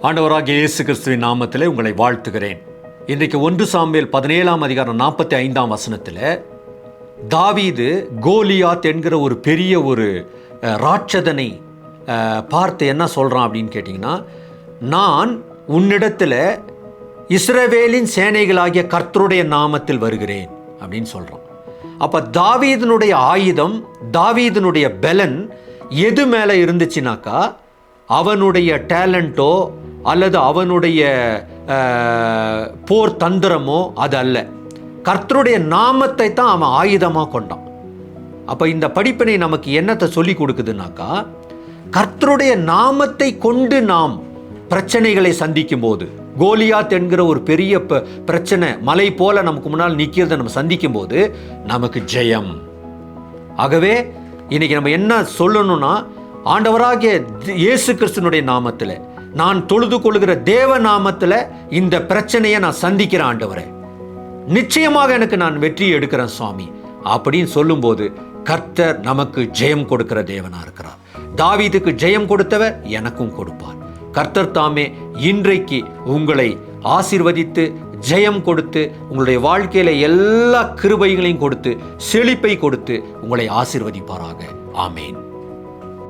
ஆண்டவராகிய இயேசு கிறிஸ்துவின் நாமத்திலே உங்களை வாழ்த்துகிறேன். இன்றைக்கு 1 சாமுவேல் 17ஆம் அதிகாரம் 45ஆம் வசனத்தில் தாவீது கோலியாத் என்கிற ஒரு பெரிய ஒரு ராட்சதனை பார்த்து என்ன சொல்கிறான் அப்படின்னு கேட்டிங்கன்னா, நான் உன்னிடத்தில் இஸ்ரவேலின் சேனைகளாகிய கர்த்தருடைய நாமத்தில் வருகிறேன் அப்படின்னு சொல்கிறான். அப்போ தாவீதினுடைய ஆயுதம், தாவீதினுடைய பலன் எது மேலே இருந்துச்சுனாக்கா, அவனுடைய டேலண்ட்டோ அல்லது அவனுடைய போர் தந்திரமோ அது அல்ல, கர்த்தருடைய நாமத்தை தான் அவன் ஆயுதமாக கொண்டான். அப்போ இந்த படிப்பினை நமக்கு என்னத்தை சொல்லி கொடுக்குதுனாக்கா, கர்த்தருடைய நாமத்தை கொண்டு நாம் பிரச்சனைகளை சந்திக்கும் போது, கோலியாத் என்கிற ஒரு பெரிய பிரச்சனை மலை போல நமக்கு முன்னால் நிற்கிறத நம்ம சந்திக்கும் போது நமக்கு ஜெயம். ஆகவே இன்னைக்கு நம்ம என்ன சொல்லணும்னா, ஆண்டவராகிய இயேசு கிறிஸ்துனுடைய நாமத்தில், நான் தொழுது கொள்கிற தேவ நாமத்தில் இந்த பிரச்சனையை நான் சந்திக்கிறேன் ஆண்டவரே, நிச்சயமாக எனக்கு நான் வெற்றி எடுக்கிறேன் சுவாமி அப்படின்னு சொல்லும்போது கர்த்தர் நமக்கு ஜெயம் கொடுக்கிற தேவனா இருக்கிறார். தாவீதுக்கு ஜெயம் கொடுத்தவர் எனக்கும் கொடுப்பார். கர்த்தர் தாமே இன்றைக்கு உங்களை ஆசீர்வதித்து ஜெயம் கொடுத்து உங்களுடைய வாழ்க்கையில எல்லா கிருபைகளையும் கொடுத்து செழிப்பை கொடுத்து உங்களை ஆசீர்வதிப்பாராக. ஆமேன்.